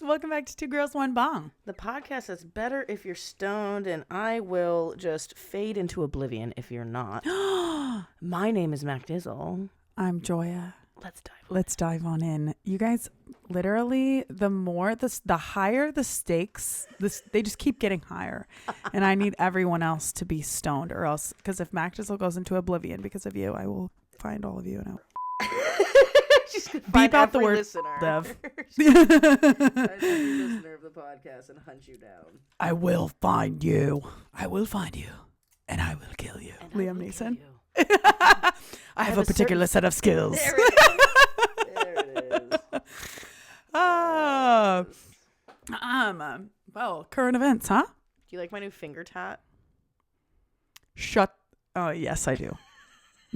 Welcome back to Two Girls, One Bong. The podcast that's better if you're stoned, and I will just fade into oblivion if you're not. My name is Mac Dizzle. I'm Joya. Let's dive on in. You guys, literally, the higher the stakes, they just keep getting higher. And I need everyone else to be stoned, or else, because if Mac Dizzle goes into oblivion because of you, I will find all of you and beep out the word Dev. Listener of the podcast and hunt you down. I will find you. I will find you. And I will kill you. And Liam Neeson. I have a a particular set of skills. There it is. Well, current events, huh? Do you like my new finger tat? Oh, yes, I do.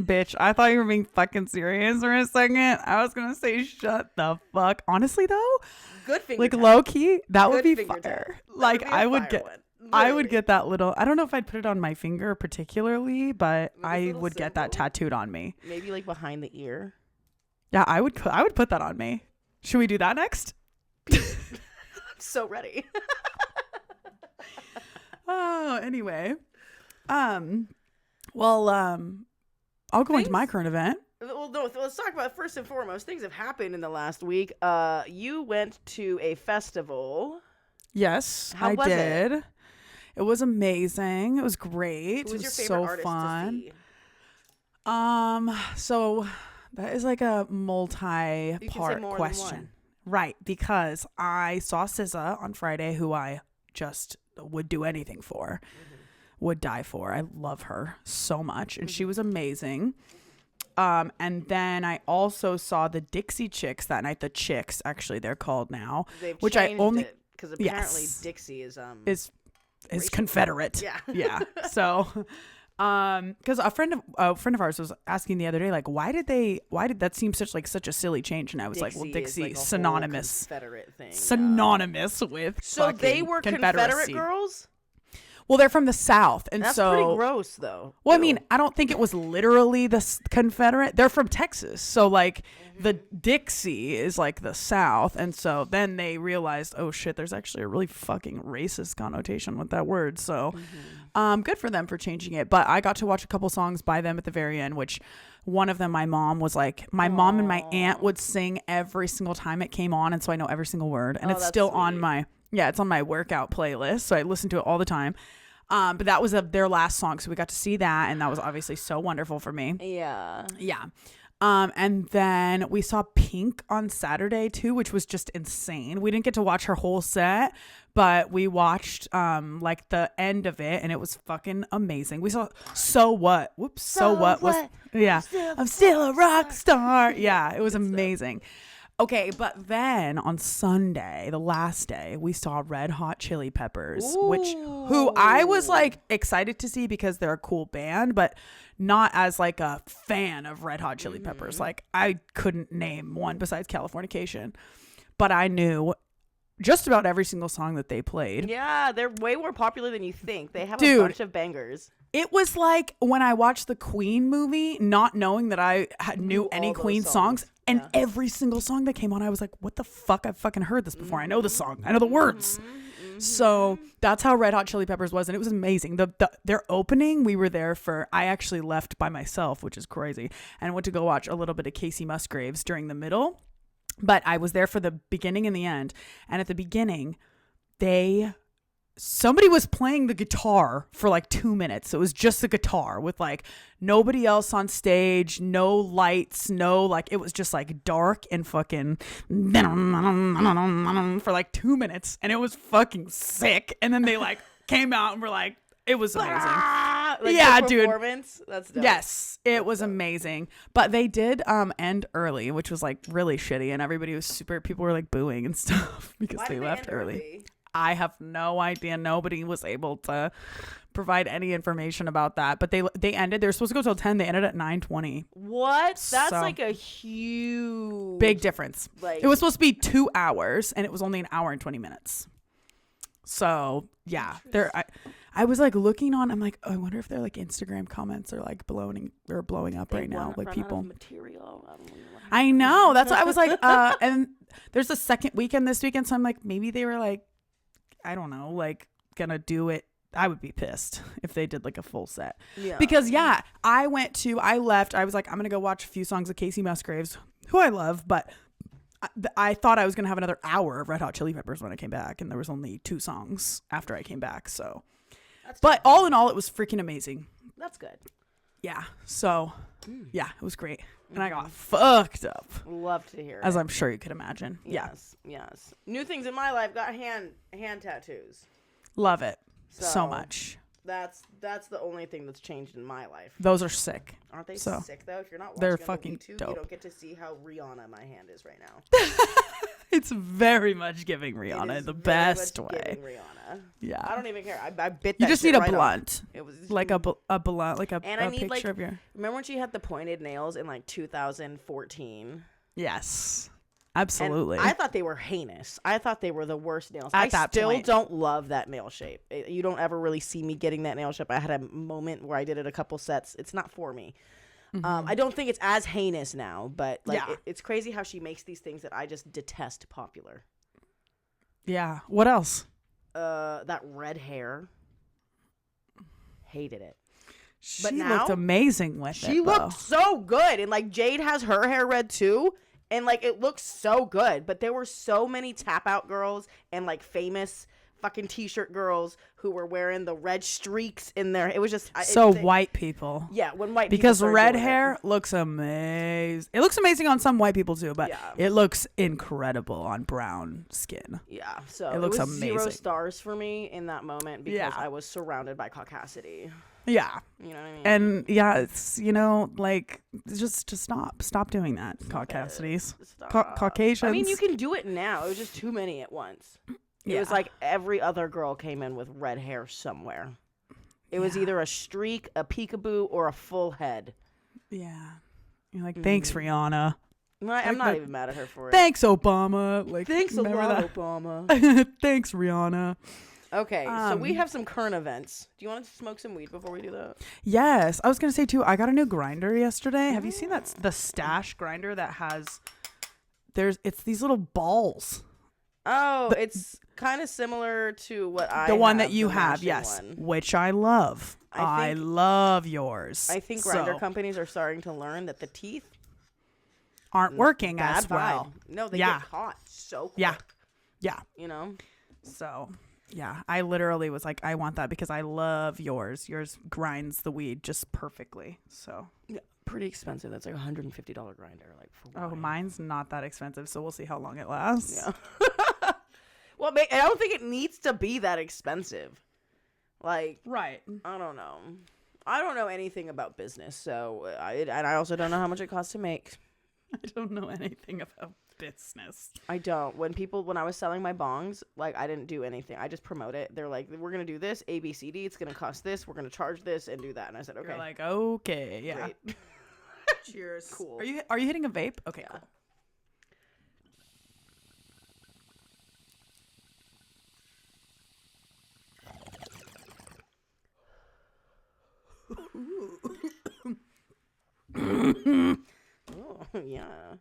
Bitch, I thought you were being fucking serious for a second. I was gonna say shut the fuck. Honestly though, good finger like tat. Low key, that Good would be finger fire. tat. Like I would get Literally. that little. I don't know if I'd put it on my finger particularly, but With this I little would get that symbol? tattooed on me. Maybe like behind the ear. Yeah, I would put that on me. Should we do that next? I'm so ready. Oh, anyway. I'll go into my current event. Well, no, let's talk about first and foremost. Things have happened in the last week. You went to a festival. Yes, How I was did. it? It was amazing. It was great. Who was It your was favorite so artist fun. to see? So that is like a You can say multi-part more than question. one. Right, because I saw SZA on Friday, who I just would do anything for. Would die for. I love her so much, and she was amazing. And then I also saw the Dixie Chicks that night. The Chicks, actually, they're called now. They've which I changed only it, because apparently Yes. Dixie is is Confederate. Yeah. Yeah. So, because a friend of ours was asking the other day, like, why did that seem such a silly change? And I was like, well, is Dixie like a whole synonymous Confederate thing. synonymous with. So they fucking were Confederacy. Confederate girls? Well, they're from the South, and That's so pretty gross, though. Well, I Ew. mean, I don't think it was literally the Confederate. They're from Texas. So, like, the Dixie is, like, the South. And so then they realized, oh, shit, there's actually a really fucking racist connotation with that word. So, good for them for changing it. But I got to watch a couple songs by them at the very end, which one of them, my mom was like, my mom and my aunt would sing every single time it came on. And so I know every single word. And it's that's still on sweet. it's on my workout playlist. So I listen to it all the time. But that was their last song, so we got to see that, and that was obviously so wonderful for me. Yeah. Yeah. And then we saw Pink on Saturday too, which was just insane. We didn't get to watch her whole set, but we watched like the end of it, and it was fucking amazing. We saw So What? Whoops. So What was yeah. I'm still a rock star. Yeah, it was amazing. Okay, but then on Sunday, the last day, we saw Red Hot Chili Peppers, who I was like excited to see because they're a cool band, but not as like a fan of Red Hot Chili Peppers. Like I couldn't name one besides Californication, but I knew just about every single song that they played. Yeah, they're way more popular than you think. They have Dude. a bunch of bangers. It was like when I watched the Queen movie, not knowing that I knew any all those Queen songs. And Yeah. every single song that came on, I was like, what the fuck? I've fucking heard this before. I know the song. I know the words. So that's how Red Hot Chili Peppers was. And it was amazing. Their opening, we were there for, I actually left by myself, which is crazy. And went to go watch a little bit of Casey Musgraves during the middle. But I was there for the beginning and the end. And at the beginning, somebody was playing the guitar for like 2 minutes. It was just the guitar with like nobody else on stage, no lights, it was just like dark and fucking for like 2 minutes, and it was fucking sick. And then they like came out and were like, it was amazing. Like Yeah, the dude. performance? That's dope. Yes, it was amazing. But they did end early, which was like really shitty, and everybody was people were like booing and stuff because Why they did left end early. I have no idea. Nobody was able to provide any information about that. But they ended. They were supposed to go till 10. They ended at 9:20. What? That's So- like a huge Big difference. Like It was supposed to be 2 hours, and it was only an hour and 20 minutes. So yeah, I was like looking on. I'm like, oh, I wonder if their like Instagram comments are like blowing up right now. Like people. material. I know. That's what I was like. And there's a second weekend this weekend. So I'm like, maybe they were like, I don't know, like gonna do it. I would be pissed if they did like a full set. Yeah. Because I left. I was like, I'm going to go watch a few songs of Casey Musgraves, who I love, but I thought I was going to have another hour of Red Hot Chili Peppers when I came back. And there was only 2 songs after I came back. So, but all in all, it was freaking amazing. That's good. Yeah. So yeah, it was great. And I got fucked up. Love to hear it. As I'm sure you could imagine. Yes. New things in my life, got hand tattoos. Love it. So much. That's the only thing that's changed in my life. Those are sick. Aren't they So, sick though? If you're not watching they're on fucking WeedTube, dope. you don't get to see how Rihanna my hand is right now. It's very much giving Rihanna It in is the very best much way. giving Rihanna. Yeah. I don't even care. I bit that. You just shit need a right blunt. off. It was Like a blunt, like a And I need, picture like, of your. Remember when she had the pointed nails in like 2014? Yes. And Absolutely. I thought they were heinous. I thought they were the worst nails. At I that still point. don't love that nail shape. You don't ever really see me getting that nail shape. I had a moment where I did it a couple sets. It's not for me. I don't think it's as heinous now, but like Yeah. it's crazy how she makes these things that I just detest popular. Yeah. What else? That red hair. Hated it. She But now, looked amazing with it. She looked so good. And like Jade has her hair red too. And like it looks so good. But there were so many tap out girls and like famous fucking t-shirt girls who were wearing the red streaks in there. It was just white people. Yeah, when white Because people started red doing hair it. looks amazing. It looks amazing on some white people too, but Yeah. it looks incredible on brown skin. Yeah, so It looks was 0 amazing. stars for me in that moment because Yeah. I was surrounded by caucasity. Yeah. You know what I mean? And yeah, it's, like, just to stop doing that. Caucasities. Stop. Caucasians. I mean, you can do it now. It was just too many at once. It was Yeah. like every other girl came in with red hair somewhere. It was either a streak, a peekaboo, or a full head. Yeah. You're like, thanks, Rihanna. I'm not even mad at her for it. Thanks, Obama. Like, Thanks a remember lot, that? Obama. Thanks, Rihanna. Okay, so we have some current events. Do you want to smoke some weed before we do that? Yes. I was going to say, too, I got a new grinder yesterday. Have you seen the Stash grinder that has, it's these little balls. Oh, it's kind of similar to what I The one have, that you the have, mashing yes, one. which I love. I love yours. I think grinder companies are starting to learn that the teeth aren't working bad as well. vibe. No, they Yeah. get caught so quick. Yeah. You know? So, yeah, I literally was like, I want that because I love yours. Yours grinds the weed just perfectly. So, Yeah, pretty expensive. That's like $150 grinder. Like for oh, wine. mine's not that expensive. So we'll see how long it lasts. Yeah. Well, I don't think it needs to be that expensive. Like, Right. I don't know. I don't know anything about business, so I also don't know how much it costs to make. I don't know anything about business. I don't. When I was selling my bongs, like I didn't do anything. I just promote it. They're like, we're gonna do this, A, B, C, D. It's gonna cost this. We're gonna charge this and do that. And I said, okay. You're like, okay, yeah. Great. Cheers. Cool. Are you hitting a vape? Okay, Yeah. cool. Oh, yeah.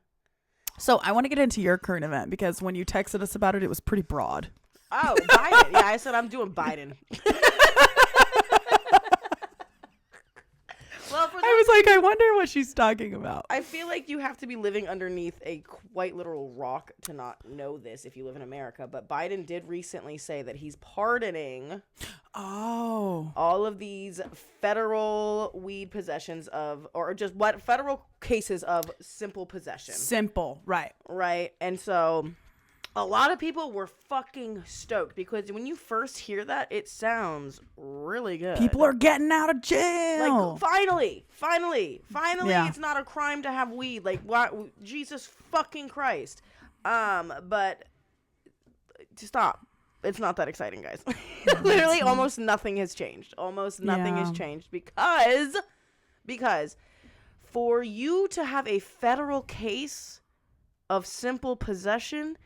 So I want to get into your current event because when you texted us about it, it was pretty broad. Oh, Biden. Yeah, I said I'm doing Biden. Well, I was like, I wonder what she's talking about. I feel like you have to be living underneath a quite literal rock to not know this if you live in America. But Biden did recently say that he's pardoning all of these federal weed possessions or just what federal cases of simple possession. Simple, right. Right. And so a lot of people were fucking stoked because when you first hear that, it sounds really good. People are getting out of jail. Like, finally, Yeah. it's not a crime to have weed. Like, what? Jesus fucking Christ. But stop. It's not that exciting, guys. Literally, almost nothing has changed. Almost nothing has changed because for you to have a federal case of simple possession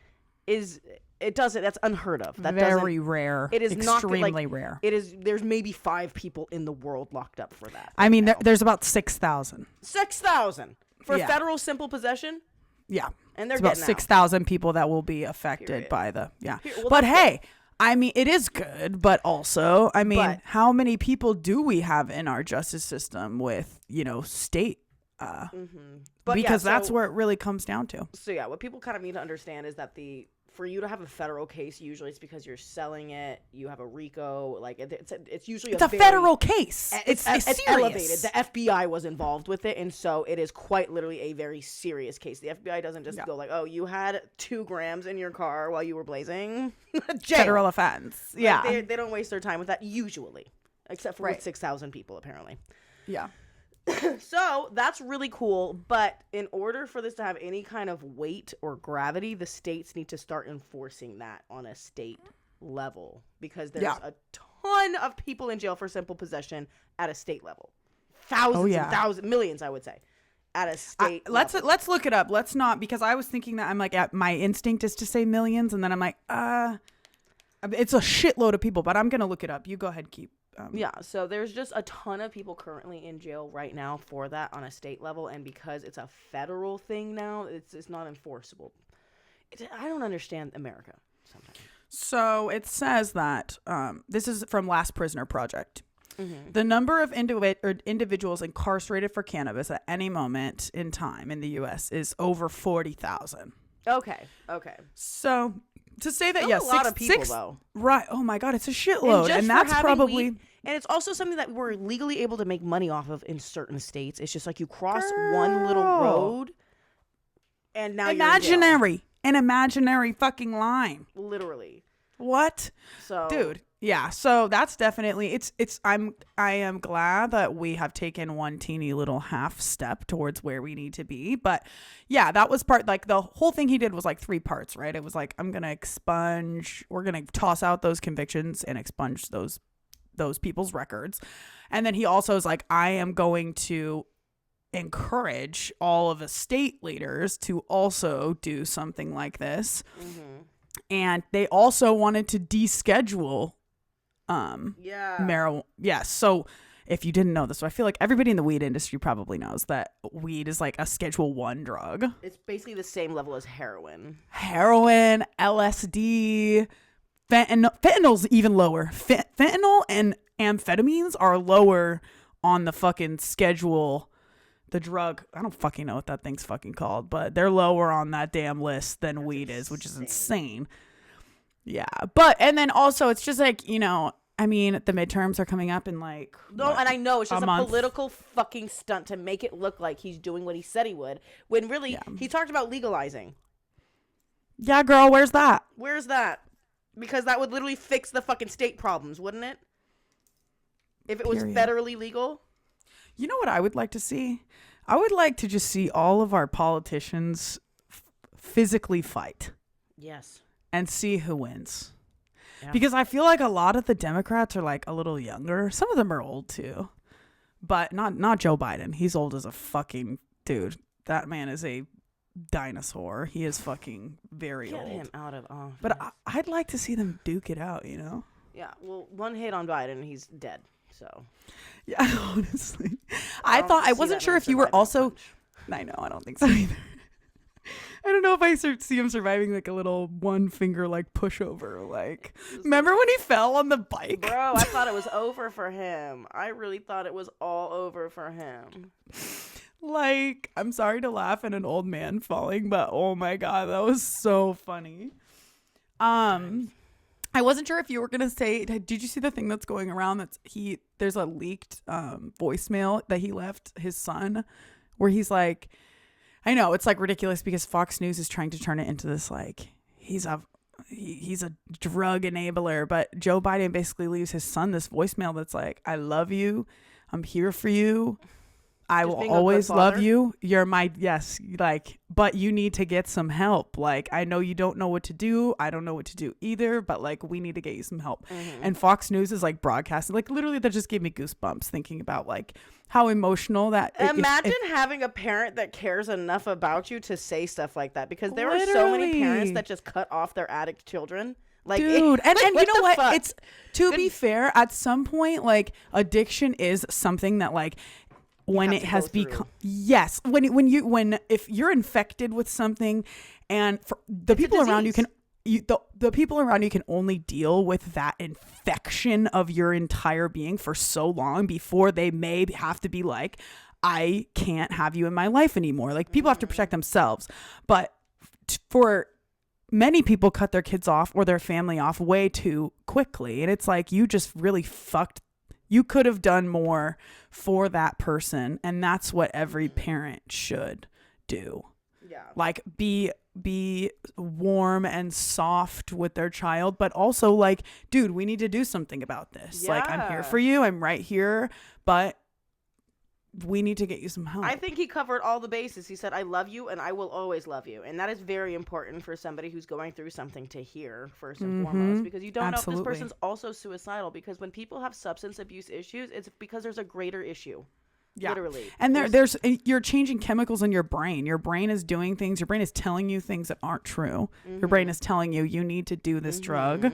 that's unheard of. That very rare. It is extremely rare. It is. There's maybe 5 people in the world locked up for that. I mean, there's about 6,000. 6,000 for Yeah. federal simple possession. Yeah. And they're it's about getting 6,000 people that will be affected Period. by the Well, but hey, I mean, it is good, but also, I mean, how many people do we have in our justice system with, state? Because that's where it really comes down to. So yeah, what people kind of need to understand is that for you to have a federal case, usually it's because you're selling it. You have a RICO, like it's usually a federal case. It's serious. Elevated. The FBI was involved with it, and so it is quite literally a very serious case. The FBI doesn't just go like, "Oh, you had 2 grams in your car while you were blazing." Jail. Federal offense. Yeah, they don't waste their time with that usually, except for with 6,000 people apparently. Yeah. So that's really cool, but in order for this to have any kind of weight or gravity, the states need to start enforcing that on a state level, because there's a ton of people in jail for simple possession at a state level. Thousands and thousands, millions, I would say, at a state level. Let's look it up. Let's not, because I was thinking that I'm like, my instinct is to say millions, and then I'm like, it's a shitload of people, but I'm gonna look it up. You go ahead, keep. So there's just a ton of people currently in jail right now for that on a state level, and because it's a federal thing now, it's not enforceable. I don't understand America sometimes. So it says that this is from Last Prisoner Project. Mm-hmm. The number of individuals incarcerated for cannabis at any moment in time in the U.S. is over 40,000. Okay. So to say that, a lot of people, though. Right. Oh my God, it's a shitload, and that's probably. And it's also something that we're legally able to make money off of in certain states. It's just like you cross one little road, and now an imaginary fucking line. Literally. What? So, dude. Yeah. So that's definitely I am glad that we have taken one teeny little half step towards where we need to be. But yeah, that was like the whole thing he did was like 3 parts, right? It was like, we're going to toss out those convictions and expunge those people's records. And then he also is like, I am going to encourage all of the state leaders to also do something like this. Mm-hmm. And they also wanted to deschedule marijuana. Yeah. So if you didn't know this, so I feel like everybody in the weed industry probably knows that weed is like a Schedule 1 drug. It's basically the same level as heroin, LSD, fentanyl's even lower. Fentanyl and amphetamines are lower on the fucking schedule. The drug, I don't fucking know what that thing's fucking called, but they're lower on that damn list than weed is, which is insane. Yeah. But, and then also it's just like, I mean, the midterms are coming up in like. No, and I know it's just a political fucking stunt to make it look like he's doing what he said he would, when really he talked about legalizing. Yeah, girl, where's that? Where's that? Because that would literally fix the fucking state problems, wouldn't it? If it was federally legal. You know what I would like to see? I would like to just see all of our politicians physically fight. Yes. And see who wins. Yeah. Because I feel like a lot of the Democrats are like a little younger. Some of them are old too. But not Joe Biden. He's old as a fucking dude. That man is a dinosaur. He is fucking very old. Get him out of office. But I'd like to see them duke it out, Yeah, well, one hit on Biden, he's dead. So, yeah, honestly, I wasn't sure if you were also. I know, I don't think so either. I don't know if I see him surviving like a little one finger like pushover. Like, remember when he fell on the bike? Bro, I thought it was over for him. I really thought it was all over for him. Like, I'm sorry to laugh at an old man falling, but oh my God, that was so funny. I wasn't sure if you were going to say, did you see the thing that's going around there's a leaked voicemail that he left his son where he's like, I know it's like ridiculous because Fox News is trying to turn it into this like, he's a drug enabler, but Joe Biden basically leaves his son this voicemail that's like, I love you. I'm here for you. I will always love you. You're my, yes, like, but you need to get some help. Like, I know you don't know what to do. I don't know what to do either, but like, we need to get you some help. Mm-hmm. And Fox News is like broadcasting, like literally that just gave me goosebumps thinking about like how emotional that. Imagine having a parent that cares enough about you to say stuff like that, because there are so many parents that just cut off their addict children. Like, dude, and you know what? Fuck? It's to be fair, at some point, like addiction is something that like, when it has become, yes, when if you're infected with something, and for the people around you can, the people around you can only deal with that infection of your entire being for so long before they may have to be like, I can't have you in my life anymore. Like, people have to protect themselves, but for many people cut their kids off or their family off way too quickly, and it's like, you just really fucked. You could have done more for that person, and that's what every parent should do. Yeah. Like, be warm and soft with their child, but also like, dude, we need to do something about this. Yeah. Like, I'm here for you. I'm right here, but we need to get you some help. I think he covered all the bases. He said, I love you and I will always love you. And that is very important for somebody who's going through something to hear, first and foremost, because you don't know if this person's also suicidal. Because when people have substance abuse issues, it's because there's a greater issue. Yeah. Literally. And you're changing chemicals in your brain. Your brain is doing things. Your brain is telling you things that aren't true. Your brain is telling you need to do this drug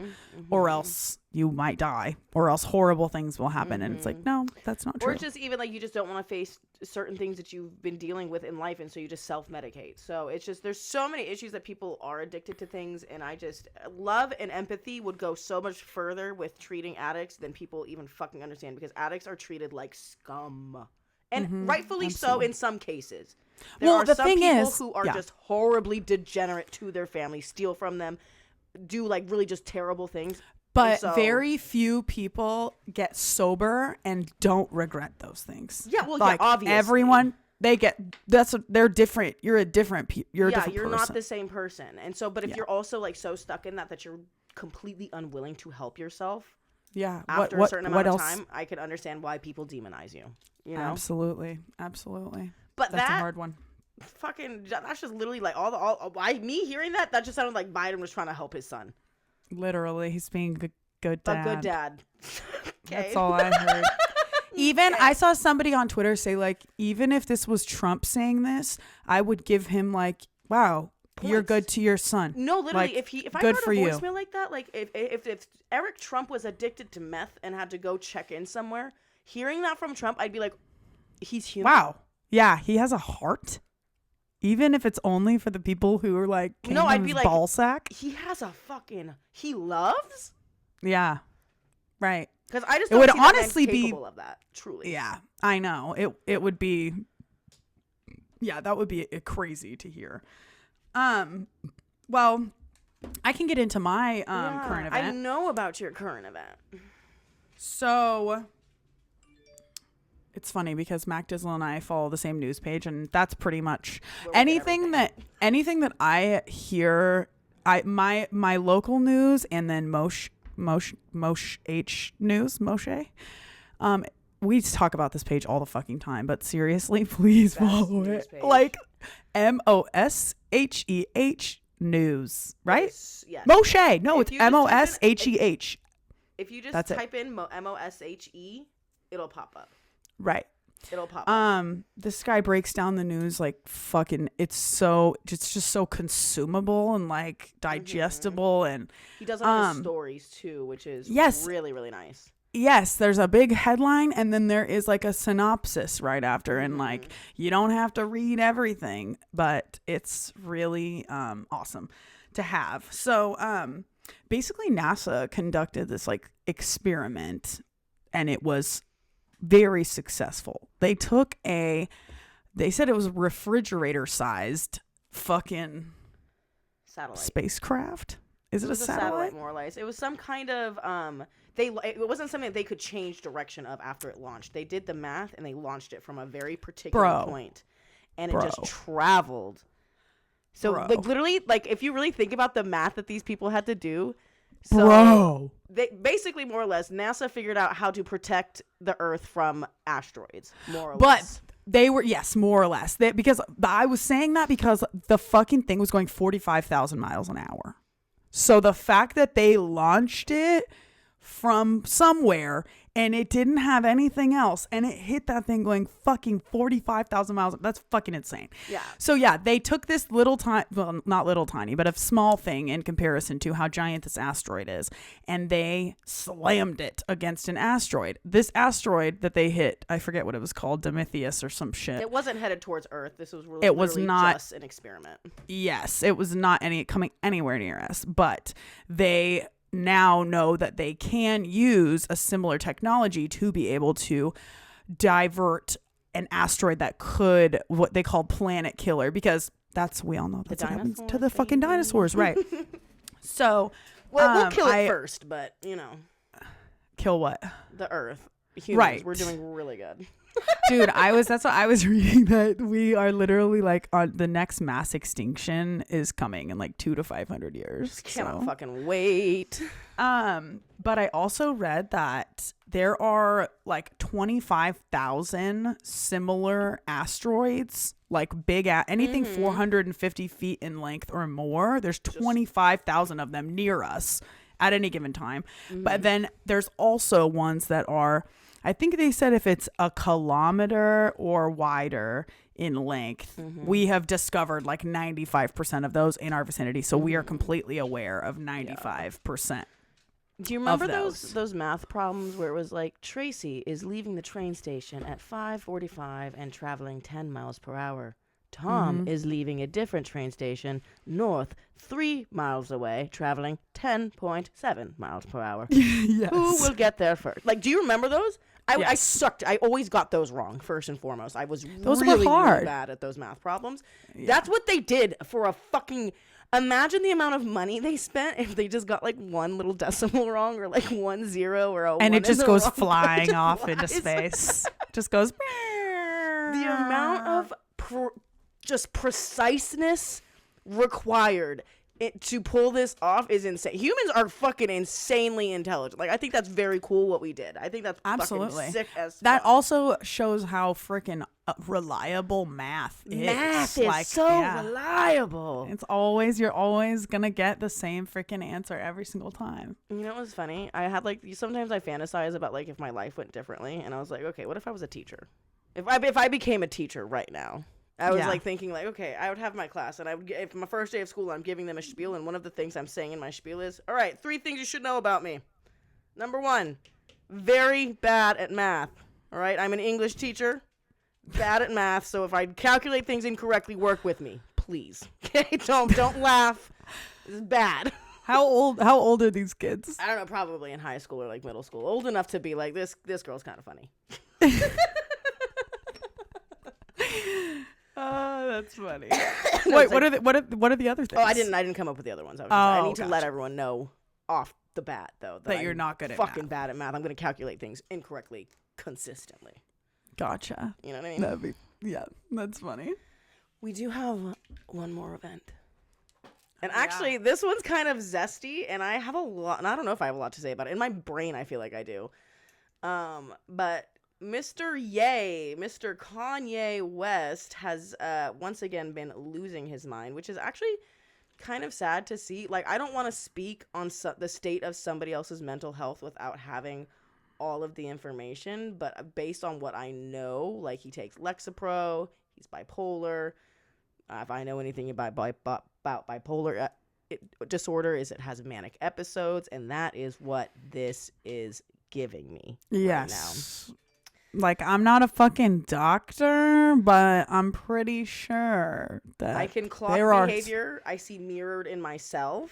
or else you might die, or else horrible things will happen. And it's like, no, that's not true. Or it's just even like you just don't want to face certain things that you've been dealing with in life. And so you just self-medicate. So it's just, there's so many issues that people are addicted to things. And I just, love and empathy would go so much further with treating addicts than people even fucking understand, because addicts are treated like scum. And rightfully so in some cases. There are some people who are just horribly degenerate to their family, steal from them, do like really just terrible things. But very few people get sober and don't regret those things. Yeah, well, like, obviously. Everyone, they're different. You're a different person. You're not the same person. And so, but if you're also like so stuck in that you're completely unwilling to help yourself. Yeah. After a certain amount of time, I could understand why people demonize you. You know? Absolutely. But that's a hard one. Fucking, that's just literally like me hearing that just sounded like Biden was trying to help his son. Literally, he's being a good dad. A good dad. Okay. That's all I heard. Even I saw somebody on Twitter say, like, even if this was Trump saying this, I would give him like, wow, points. You're good to your son. No, literally, like, if I heard a voicemail like that, like if Eric Trump was addicted to meth and had to go check in somewhere, hearing that from Trump, I'd be like, he's human. Wow. Yeah, he has a heart. Even if it's only for the people who are like, I'd be like, ball sack. He has he loves. Yeah. Right. Because I just don't see honestly that man capable of that. Truly. Yeah, I know. It would be. Yeah, that would be crazy to hear. Well, I can get into my current event. I know about your current event. So it's funny because Mac Dizzle and I follow the same news page, and that's pretty much anything that I hear. My local news, and then Moshe H news, Moshe. We talk about this page all the fucking time, but seriously, please follow it. Page. Like MOSHEH news, right? Yes. Moshe. No, it's MOSHEH. If you just type in MOSHE, it'll pop up. Right. It'll pop up. This guy breaks down the news like fucking, it's just so consumable and like digestible, and he does all the stories too, which is really, really nice. Yes, there's a big headline, and then there is like a synopsis right after, and like you don't have to read everything, but it's really awesome to have. So basically NASA conducted this like experiment, and it was very successful. They said it was refrigerator sized fucking satellite spacecraft. Is it a satellite? More or less. It was some kind of it wasn't something that they could change direction of after it launched. They did the math and they launched it from a very particular point, and it just traveled. So like literally, like if you really think about the math that these people had to do, they basically more or less NASA figured out how to protect the Earth from asteroids, more or less. But they were, yes, more or less. Because I was saying that because the fucking thing was going 45,000 miles an hour. So the fact that they launched it from somewhere, and it didn't have anything else, and it hit that thing going fucking 45,000 miles. That's fucking insane. Yeah. So yeah, they took this little tiny, well, not little tiny, but a small thing in comparison to how giant this asteroid is, and they slammed it against an asteroid. This asteroid that they hit, I forget what it was called, Prometheus or some shit. It wasn't headed towards Earth. This was really, it was not just an experiment. Yes, it was not coming anywhere near us, but they now know that they can use a similar technology to be able to divert an asteroid that could, what they call planet killer, because we all know that's what happens to the fucking dinosaurs, right? So, well, we'll kill it first, but kill what? The Earth. Humans, right. We're doing really good. Dude, that's what I was reading, that we are literally like on the next mass extinction is coming in like 200 to 500 years. Cannot fucking wait. But I also read that there are like 25,000 similar asteroids, like big anything 450 feet in length or more. There's 25,000 of them near us at any given time. But then there's also ones that are, I think they said if it's a kilometer or wider in length, we have discovered like 95% of those in our vicinity. So we are completely aware of 95%. Do you remember those math problems where it was like, Tracy is leaving the train station at 5:45 and traveling 10 miles per hour. Tom is leaving a different train station north 3 miles away, traveling 10.7 miles per hour. Yes. Who will get there first? Like, do you remember those? I sucked. I always got those wrong, first and foremost. I was really bad at those math problems. Yeah. That's what they did for a fucking... Imagine the amount of money they spent if they just got like one little decimal wrong, or like 1 0 or a and 1 it just goes flying off into space. Just goes... The amount of just preciseness required to pull this off is insane. Humans are fucking insanely intelligent. Like, I think that's very cool what we did. I think that's absolutely fucking sick as fuck. That also shows how freaking reliable math is. Math is like, so reliable. You're always gonna get the same freaking answer every single time. You know what's funny? I had like, sometimes I fantasize about like if my life went differently, and I was like, okay, what if I was a teacher? If I became a teacher right now, I was like thinking like, okay, I would have my class, and I would, if my first day of school, I'm giving them a spiel, and one of the things I'm saying in my spiel is, all right, 3 things you should know about me. Number 1, very bad at math. All right, I'm an English teacher, bad at math, so if I calculate things incorrectly, work with me, please. Okay, don't laugh. This is bad. How old are these kids? I don't know, probably in high school or like middle school, old enough to be like, this girl's kind of funny. Oh, that's funny. Wait, what are the other things? Oh, I didn't come up with the other ones. I need to let everyone know off the bat, though, that you're not good at fucking bad at math. I'm going to calculate things incorrectly consistently. Gotcha. You know what I mean? That's funny. We do have one more event. And actually, this one's kind of zesty, and I have a lot, and I don't know if I have a lot to say about it. In my brain, I feel like I do. But Mr. Kanye West has once again been losing his mind, which is actually kind of sad to see. Like, I don't want to speak on the state of somebody else's mental health without having all of the information, but based on what I know, like, he takes Lexapro, he's bipolar. If I know anything about bipolar disorder, is it has manic episodes, and that is what this is giving me right now. Like, I'm not a fucking doctor, but I'm pretty sure that I can clock behavior I see mirrored in myself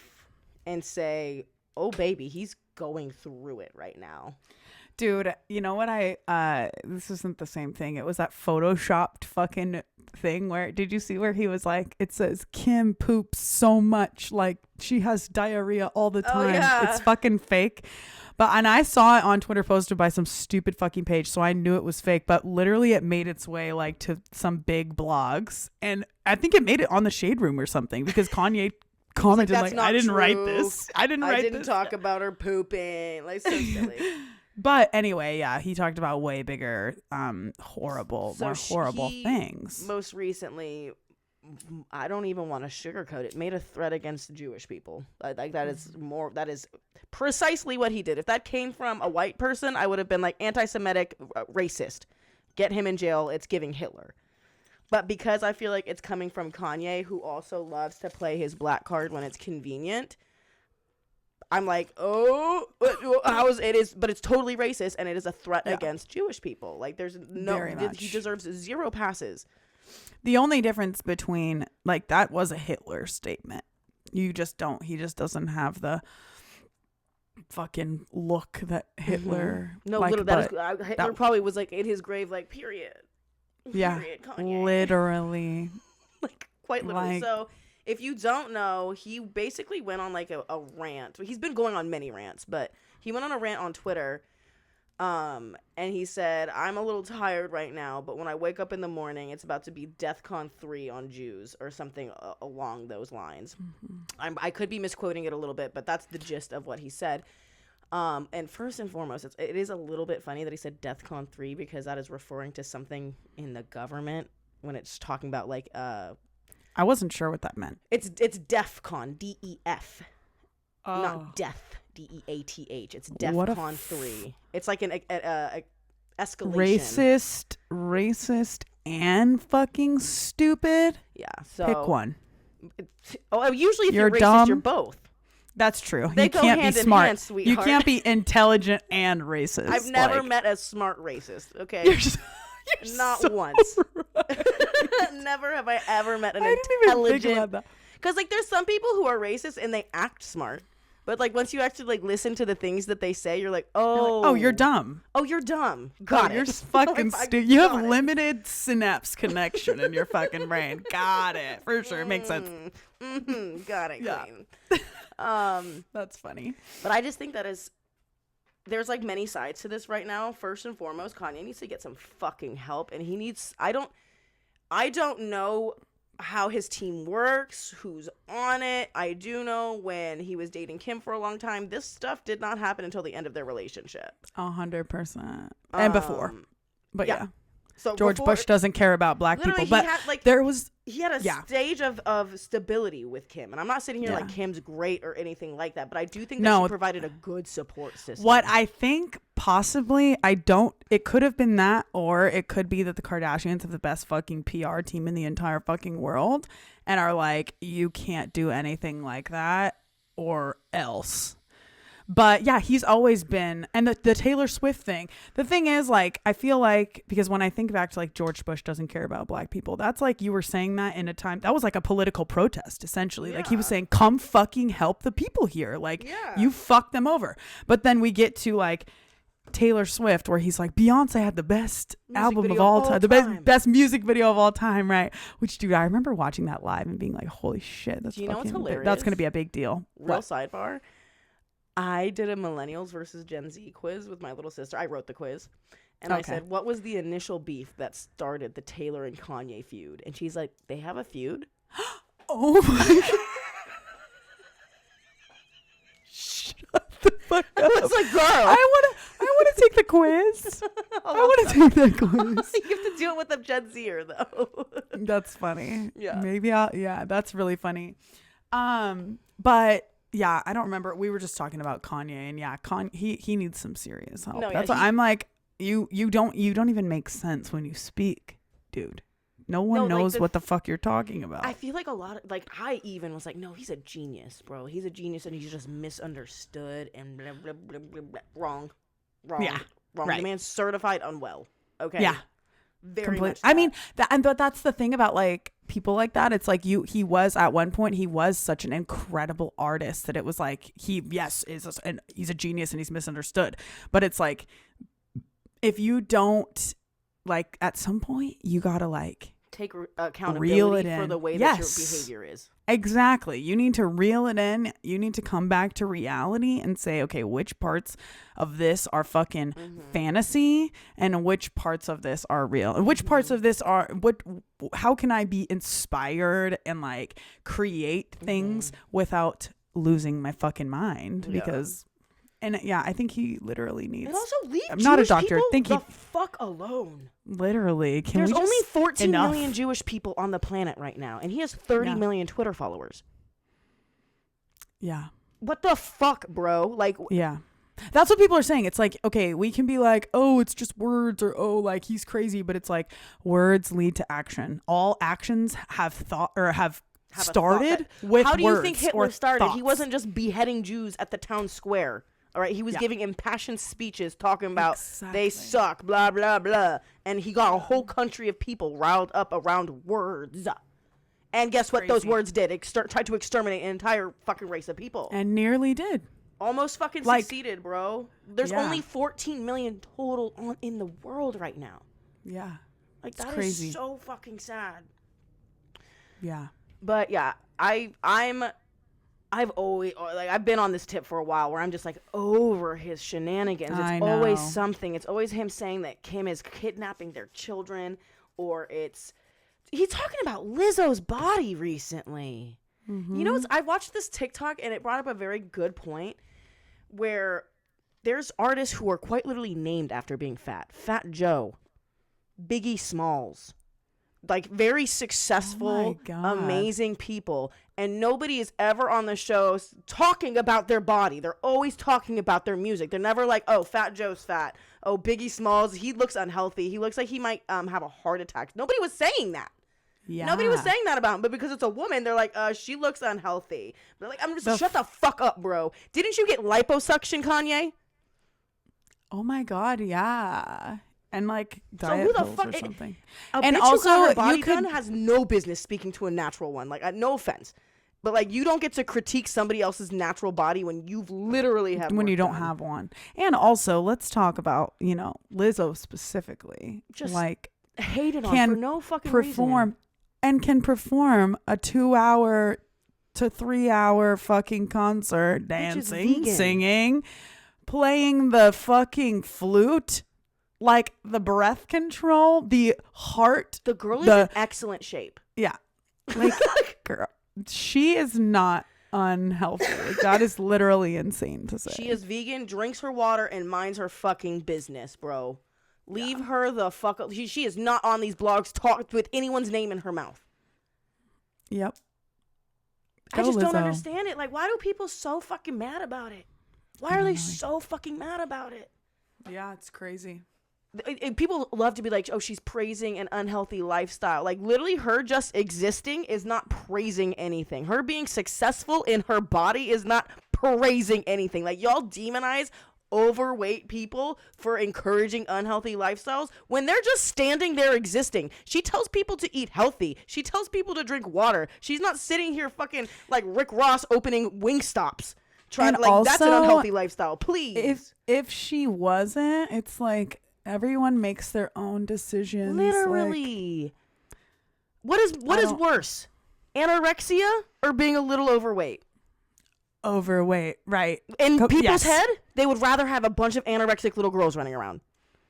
and say, oh, baby, he's going through it right now. Dude, you know what this isn't the same thing. It was that photoshopped fucking thing where, did you see where he was like, it says Kim poops so much, like she has diarrhea all the time. It's fucking fake. And I saw it on Twitter posted by some stupid fucking page, so I knew it was fake, but literally it made its way like to some big blogs, and I think it made it on the Shade Room or something, because Kanye commented like, I didn't write this. I didn't talk about her pooping. Like, so silly. But anyway, yeah, he talked about way bigger, horrible things. Most recently I don't even want to sugarcoat it, made a threat against Jewish people. Like that is precisely what he did. If that came from a white person, I would have been like anti-Semitic, racist. Get him in jail. It's giving Hitler. But because I feel like it's coming from Kanye, who also loves to play his black card when it's convenient, I'm like, oh, how is it is, but it's totally racist, and it is a threat against Jewish people. Like, there's no, he deserves 0 passes. The only difference between, like, that was a Hitler statement. He just doesn't have the fucking look that Hitler. No, like, Hitler probably was like in his grave, like, period. Yeah, period, Kanye. Literally. Like, quite literally. So, if you don't know, he basically went on like a rant. He's been going on many rants, but he went on a rant on Twitter. And he said, I'm a little tired right now, but when I wake up in the morning, it's about to be DEFCON 3 on Jews or something along those lines. Mm-hmm. I could be misquoting it a little bit, but that's the gist of what he said. And first and foremost, it is a little bit funny that he said DEFCON 3 because that is referring to something in the government when it's talking about like I wasn't sure what that meant. It's DEFCON, DEF, not death, DEATH. It's DEFCON 3. It's like an escalation. Racist, and fucking stupid. Yeah. So pick one. Usually if you're racist, dumb. You're both. That's true. They you go can't hand be smart. In hand, sweetheart. You can't be intelligent and racist. I've never met a smart racist. Okay. You're not so once. Right. Never have I ever met an intelligent. Because like there's some people who are racist and they act smart, but like once you actually like listen to the things that they say, you're like, you're dumb. Oh, you're dumb. Got it. You're fucking stupid. You have limited synapse connection in your fucking brain. Got it for sure. It makes sense. Mm-hmm. Got it. Yeah. That's funny. But I just think that there's like many sides to this right now. First and foremost, Kanye needs to get some fucking help, and he needs. I don't know how his team works, who's on it. I do know when he was dating Kim for a long time, this stuff did not happen until the end of their relationship. 100%. And before. But yeah. So George Bush doesn't care about black people. But he had a stage of stability with Kim. And I'm not sitting here like Kim's great or anything like that, but I do think that she provided a good support system. What I think possibly, it could have been that, or it could be that the Kardashians have the best fucking PR team in the entire fucking world and are like, you can't do anything like that or else. But yeah, he's always been, and the Taylor Swift thing. The thing is, like, I feel like, because when I think back to like George Bush doesn't care about black people, that's like you were saying that in a time that was like a political protest essentially. Yeah. Like he was saying, come fucking help the people here. Like you fucked them over. But then we get to like Taylor Swift where he's like, Beyonce had the best album of all time, the best music video of all time, right? Which, dude, I remember watching that live and being like, holy shit, that's what's hilarious? That's gonna be a big deal. Sidebar. I did a millennials versus Gen Z quiz with my little sister. I wrote the quiz. And I said, what was the initial beef that started the Taylor and Kanye feud? And she's like, they have a feud? Oh my God. Shut the fuck up. I was like, girl. I want to take the quiz. I want to take that quiz. You have to do it with a Gen Zer, though. That's funny. Yeah. Maybe that's really funny. But yeah, I don't remember. We were just talking about Kanye, and he needs some serious help. That's why I'm like, you don't even make sense when you speak, dude. No one knows what the fuck you're talking about. I feel like a lot of, like, I even was like, no, he's a genius, bro. He's a genius, and he's just misunderstood and blah, blah, blah, blah, blah. Wrong. Yeah. Wrong. Right. The man's certified unwell. Okay. Yeah. Very much. I mean, but that's the thing about like people like that. It's like he was at one point, he was such an incredible artist that it was like and he's a genius and he's misunderstood. But it's like, if you don't, like, at some point you gotta like take accountability for the way that your behavior is. Exactly. You need to reel it in. You need to come back to reality and say, okay, which parts of this are fucking fantasy and which parts of this are real and which parts of this are how can I be inspired and like create things without losing my fucking mind? Because And yeah, I think he literally needs. And also leave I'm Jewish not a doctor. people Think the he fuck alone. literally. Can There's we only just 14 enough. million Jewish people on the planet right now, and he has 30 million Twitter followers. Yeah. What the fuck, bro? Like, yeah. That's what people are saying. It's like, okay, we can be like, oh, it's just words, or oh, like he's crazy, but it's like words lead to action. All actions have thought or have started with words. How do you think Hitler started? Thoughts. He wasn't just beheading Jews at the town square. All right, he was giving impassioned speeches talking about they suck, blah blah blah, and he got a whole country of people riled up around words. And guess what? Those words did tried to exterminate an entire fucking race of people, and nearly did. Almost fucking succeeded, bro. There's only 14 million total in the world right now. Yeah, like that crazy. Is so fucking sad. Yeah, but yeah, I've always, like, I've been on this tip for a while where I'm just like over his shenanigans. It's always something. It's always him saying that Kim is kidnapping their children, or he's talking about Lizzo's body recently. Mm-hmm. You know, I watched this TikTok and it brought up a very good point where there's artists who are quite literally named after being fat. Fat Joe, Biggie Smalls. Like very successful, amazing people, and nobody is ever on the show talking about their body. They're always talking about their music. They're never like, oh, Fat Joe's fat. Oh, Biggie Smalls, he looks unhealthy. He looks like he might have a heart attack. Nobody was saying that. Yeah. Nobody was saying that about him, but because it's a woman, they're like, she looks unhealthy. They're like, I'm just shut the fuck up, bro. Didn't you get liposuction, Kanye? Oh my God, yeah. And like diet so who the pills fuck, or something. And also, who got her body done has no business speaking to a natural one. Like, no offense, but like you don't get to critique somebody else's natural body when you've literally have when you don't have one. And also, let's talk about Lizzo specifically. Just like hated on for no fucking reason. And can perform a 2-hour to 3-hour fucking concert, dancing, singing, playing the fucking flute. Like the breath control, the heart. The girl is in excellent shape. Yeah. Like, girl, she is not unhealthy. Like, that is literally insane to say. She is vegan, drinks her water, and minds her fucking business, bro. Leave her the fuck up. She is not on these blogs talked with anyone's name in her mouth. Yep. I just don't understand it. Like, why do people so fucking mad about it? Why are they so fucking mad about it? Yeah, it's crazy. People love to be like, oh, she's praising an unhealthy lifestyle. Like, literally, her just existing is not praising anything. Her being successful in her body is not praising anything. Like, y'all demonize overweight people for encouraging unhealthy lifestyles when they're just standing there existing. She tells people to eat healthy. She tells people to drink water. She's not sitting here fucking like Rick Ross opening Wingstops. Trying to, like, also, that's an unhealthy lifestyle. Please. If she wasn't, it's like everyone makes their own decisions. Literally. Like, what is worse? Anorexia or being a little overweight? Overweight, right. In people's head, they would rather have a bunch of anorexic little girls running around.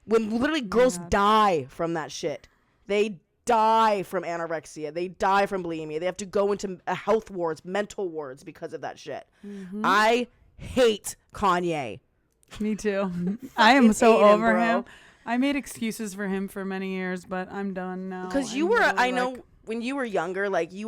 When literally girls die from that shit. They die from anorexia. They die from bulimia. They have to go into health wards, mental wards because of that shit. Mm-hmm. I hate Kanye. Me too. I am so over him. I made excuses for him for many years, but I'm done now. Because you were, I know, when you were younger, like he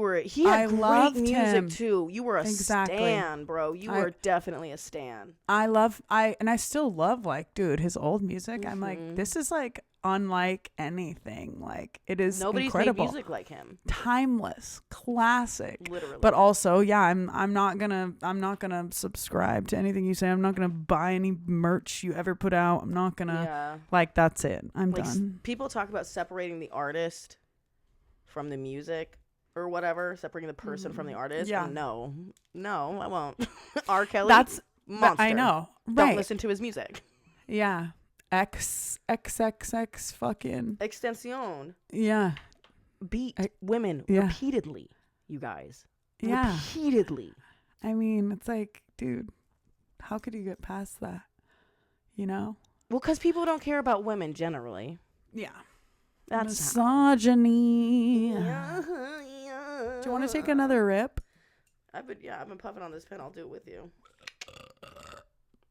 had great music too. You were a stan, bro. You were definitely a stan. And I still love, like, dude, his old music. Mm-hmm. I'm like, this is like unlike anything. Like, it is nobody's incredible. Made music like him. Timeless, classic. Literally. But also, yeah, I'm not gonna subscribe to anything you say. I'm not gonna buy any merch you ever put out. I'm not gonna like, that's it. I'm done. People talk about separating the artist from the music or whatever, separating the person from the artist. Yeah. No, I won't. R. Kelly, that's monster. I know. Right. Don't listen to his music. Yeah. XXX fucking Extension. Yeah. Beat women repeatedly, you guys. Yeah. Repeatedly. I mean, it's like, dude, how could you get past that? You know? Well, because people don't care about women generally. Yeah. That's misogyny. Yeah. Do you want to take another rip? I've been puffing on this pen. I'll do it with you.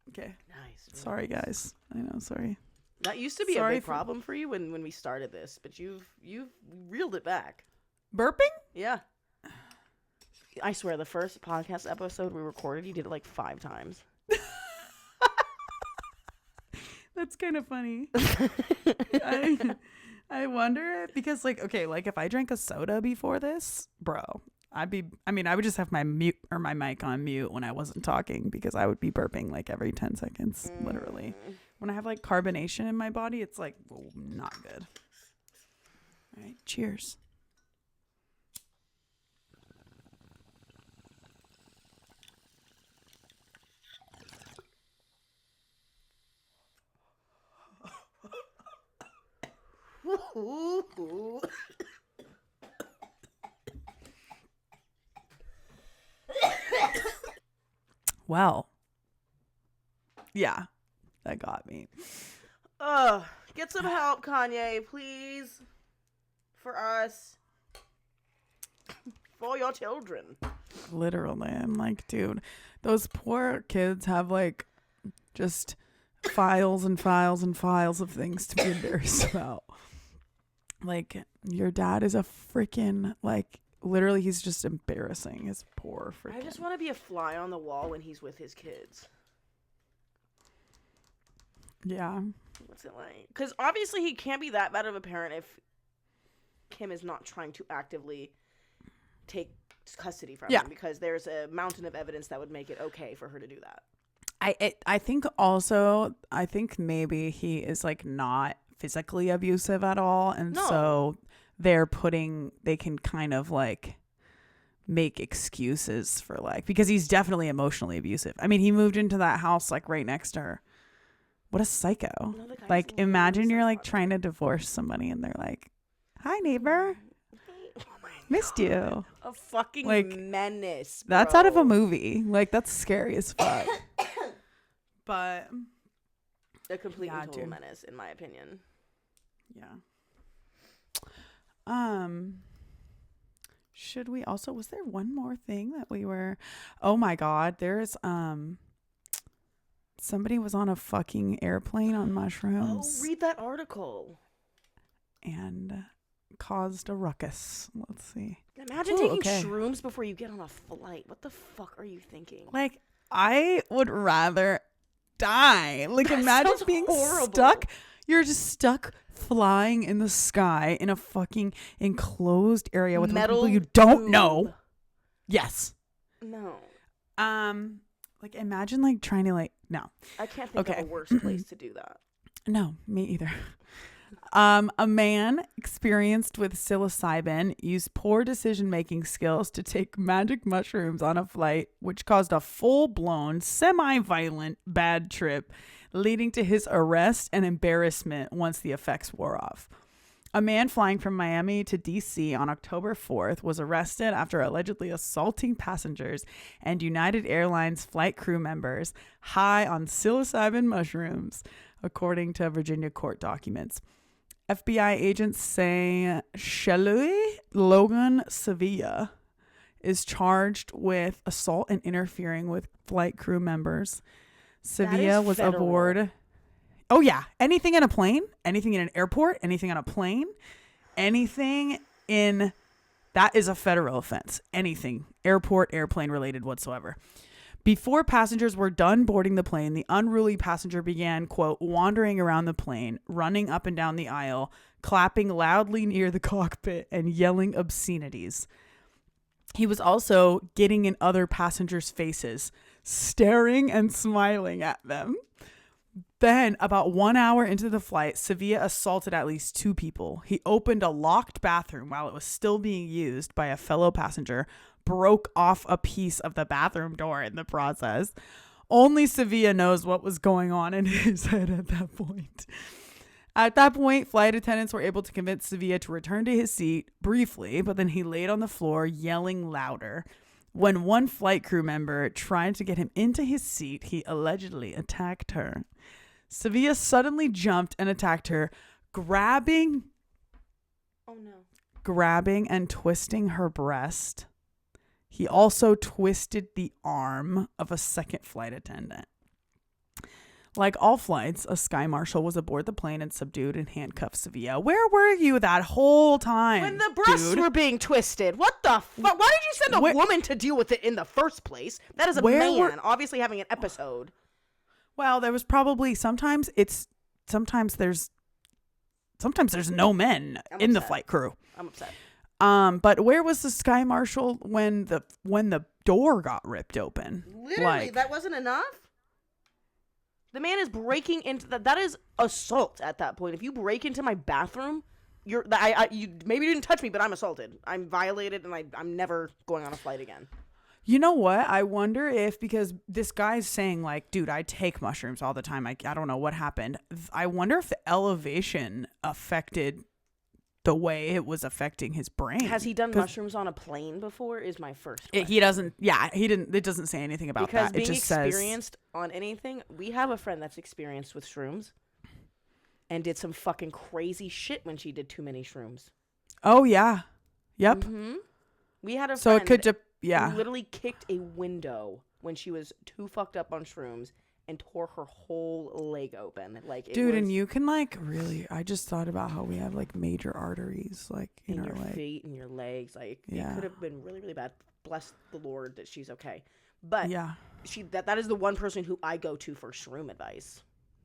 Okay. Nice. Really Sorry, nice. guys. I know. Sorry. That used to be a big problem for you when we started this, but you've reeled it back. Burping? Yeah. I swear, the first podcast episode we recorded, you did it like 5 times. That's kind of funny. I wonder if, because like, okay, like if I drank a soda before this, bro, I would just have my mic on mute when I wasn't talking because I would be burping like every 10 seconds, literally. When I have like carbonation in my body, it's like not good. All right, cheers. Well, yeah, that got me. Get some help, Kanye, please. For us. For your children. Literally, I'm like, dude, those poor kids have like just files and files and files of things to be embarrassed about. Like, your dad is a freaking, like, literally, he's just embarrassing his poor freaking. I just want to be a fly on the wall when he's with his kids. Yeah. What's it like? Because obviously he can't be that bad of a parent if Kim is not trying to actively take custody from him, because there's a mountain of evidence that would make it okay for her to do that. I think also, I think maybe he is like not physically abusive at all, and so they can kind of like make excuses for like, because he's definitely emotionally abusive. I mean, he moved into that house like right next to her. What a psycho. No, like, imagine you're like trying to divorce somebody and they're like, hi neighbor, missed you. A fucking like, menace, bro. That's out of a movie. Like, that's scary as fuck. But a complete and total menace, in my opinion. Yeah. Should we also, was there one more thing that we were, oh my God, there's somebody was on a fucking airplane on mushrooms. Oh, read that article. And caused a ruckus. Let's see. Imagine taking shrooms before you get on a flight. What the fuck are you thinking? Like, I would rather die. Like, that imagine being horrible. Stuck. You're just stuck flying in the sky in a fucking enclosed area with people you don't know. Yes. No. Like, imagine like trying to like, no. I can't think of a worse place to do that. No, me either. A man experienced with psilocybin used poor decision-making skills to take magic mushrooms on a flight, which caused a full-blown, semi-violent bad trip, leading to his arrest and embarrassment once the effects wore off. A man flying from Miami to D.C. on October 4th was arrested after allegedly assaulting passengers and United Airlines flight crew members high on psilocybin mushrooms, according to Virginia court documents. FBI agents say Shelly Logan Sevilla is charged with assault and interfering with flight crew members. Sevilla was aboard. Oh, yeah. Anything in a plane, anything in an airport, anything on a plane, anything in that is a federal offense. Anything airport, airplane related whatsoever. Before passengers were done boarding the plane, the unruly passenger began, quote, wandering around the plane, running up and down the aisle, clapping loudly near the cockpit, and yelling obscenities. He was also getting in other passengers' faces, staring and smiling at them. Then, about 1 hour into the flight, Sevilla assaulted at least 2 people. He opened a locked bathroom while it was still being used by a fellow passenger, broke off a piece of the bathroom door in the process. Only Sevilla knows what was going on in his head at that point. At that point, flight attendants were able to convince Sevilla to return to his seat briefly, but then he laid on the floor yelling louder. When one flight crew member tried to get him into his seat, he allegedly attacked her. Sevilla suddenly jumped and attacked her, grabbing and twisting her breast. He also twisted the arm of a second flight attendant. Like all flights, a sky marshal was aboard the plane and subdued and handcuffed Sevilla. Where were you that whole time? When the breasts were being twisted. What the fuck? Why did you send a woman to deal with it in the first place? That is a man, obviously having an episode. Well, there was probably sometimes there's no men in the flight crew. I'm upset. But where was the sky marshal when the door got ripped open? Literally, that wasn't enough? The man is breaking into that is assault at that point. If you break into my bathroom, you maybe didn't touch me, but I'm assaulted. I'm violated, and I'm never going on a flight again. You know what? I wonder if, because this guy's saying like, dude, I take mushrooms all the time. I don't know what happened. I wonder if the elevation affected the way it was affecting his brain. Has he done mushrooms on a plane before? Is my first question. He doesn't. Yeah, he didn't. It doesn't say anything about because that. It just says experienced on anything. We have a friend that's experienced with shrooms, and did some fucking crazy shit when she did too many shrooms. Oh yeah, yep. Mm-hmm. We had a so friend it could just who literally kicked a window when she was too fucked up on shrooms and tore her whole leg open. Like, dude, and you can like really. I just thought about how we have like major arteries like in our your leg. feet and your legs. Like it could have been really, really bad. Bless the Lord that she's okay. But yeah, that is the one person who I go to for shroom advice.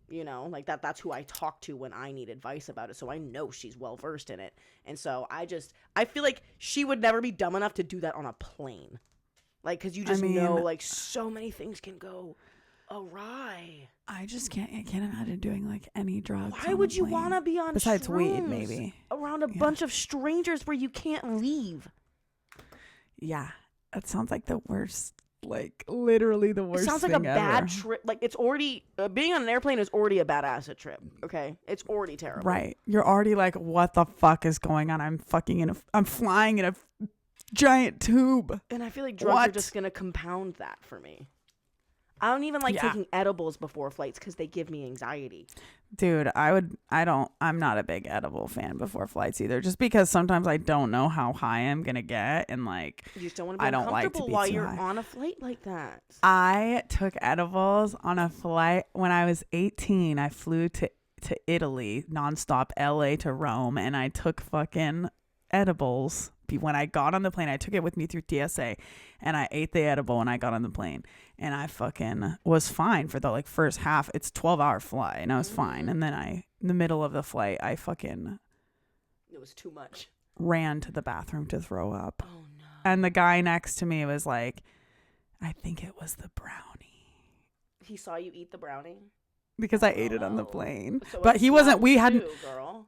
You know, like that's who I talk to when I need advice about it. So I know she's well versed in it. And so I feel like she would never be dumb enough to do that on a plane. Like, because you just know, like, so many things can go awry. I just can't imagine doing like any drugs. Why would you want to be on besides weed, maybe around a bunch of strangers where you can't leave? Yeah, that sounds like the worst. Like literally the worst. It sounds like a bad trip. Like it's already being on an airplane is already a bad acid trip. Okay, it's already terrible. Right, you're already like, what the fuck is going on? I'm flying in a giant tube. And I feel like drugs are just gonna compound that for me. I don't even like taking edibles before flights because they give me anxiety. Dude, I'm not a big edible fan before flights either, just because sometimes I don't know how high I'm gonna get, and like you just don't want to be uncomfortable while you're on a flight like that. I took edibles on a flight when I was 18. I flew to Italy nonstop, LA to Rome, and I took fucking edibles. When I got on the plane, I took it with me through TSA, and I ate the edible when I got on the plane, and I fucking was fine for the like first half. It's 12-hour flight, and I was fine. And then in the middle of the flight, it was too much. Ran to the bathroom to throw up. Oh no! And the guy next to me was like, I think it was the brownie. He saw you eat the brownie because I ate it on the plane, so but he wasn't. We hadn't. Girl.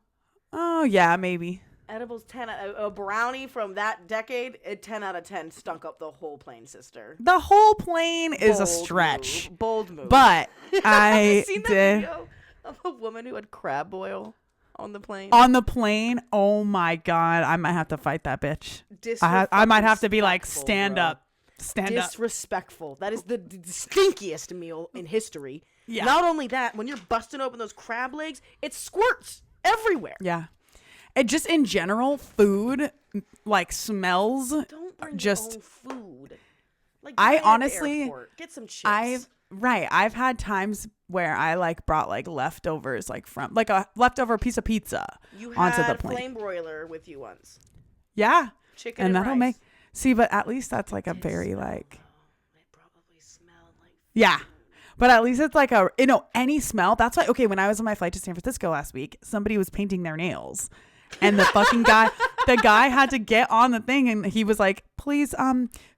Oh yeah, maybe. Edibles 10 a brownie from that decade, 10 out of 10 stunk up the whole plane, sister. The whole plane is a stretch. Bold move. But I seen that video of a woman who had crab boil on the plane. On the plane? Oh my god, I might have to fight that bitch. I might have to be like, stand up. Stand up. Disrespectful. That is the stinkiest meal in history. Yeah. Not only that, when you're busting open those crab legs, it squirts everywhere. Yeah. It just in general, food like smells. Don't bring your own food. Like I honestly get some chips. I've had times where I like brought like leftovers, like from like a leftover piece of pizza onto the plane. Flame broiler with you once. Yeah, chicken and that'll rice. But at least that's like a very like. It probably smelled like. Yeah. But at least it's like any smell. That's why, okay, when I was on my flight to San Francisco last week, somebody was painting their nails. And the fucking the guy had to get on the thing, and he was like, please,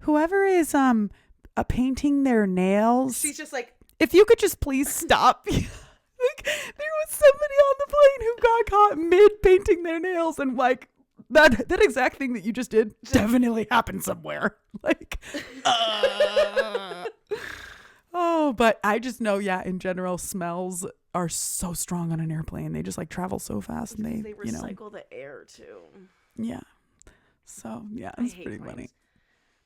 whoever is painting their nails. She's just like, if you could just please stop. Like, there was somebody on the plane who got caught mid painting their nails, and like that exact thing that you just did definitely happened somewhere. Like, oh, but I just know, in general, smells are so strong on an airplane. They just like travel so fast, and they recycle the air too. Yeah. So yeah, it's pretty funny.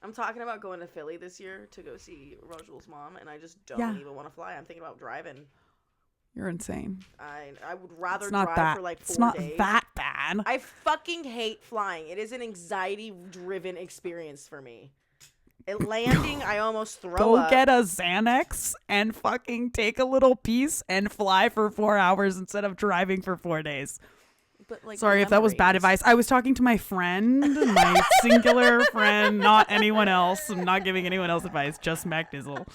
I'm talking about going to Philly this year to go see Rajul's mom, and I just don't even want to fly. I'm thinking about driving. You're insane. I would rather drive for like 4 days. It's not that bad. I fucking hate flying. It is an anxiety-driven experience for me. Landing, I almost throw Go up. get a Xanax and fucking take a little piece and fly for 4 hours instead of driving for 4 days. But, like, sorry if that was bad advice. I was talking to my friend, my singular friend, not anyone else. I'm not giving anyone else advice, just Mac Dizzle.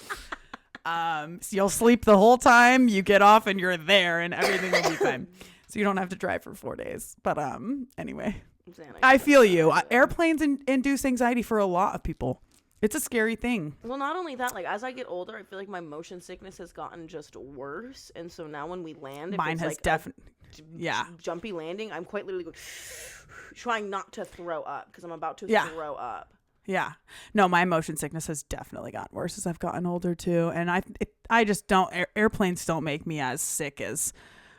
So you'll sleep the whole time, you get off and you're there and everything will be fine. So you don't have to drive for 4 days. But anyway, I feel you. Airplanes induce anxiety for a lot of people. It's a scary thing. Well, not only that, like, as I get older, I feel like my motion sickness has gotten just worse. And so now when we land, mine has like definitely, jumpy landing, I'm quite literally going, trying not to throw up because I'm about to throw up. Yeah. No, my motion sickness has definitely gotten worse as I've gotten older too. And I just don't, airplanes don't make me as sick as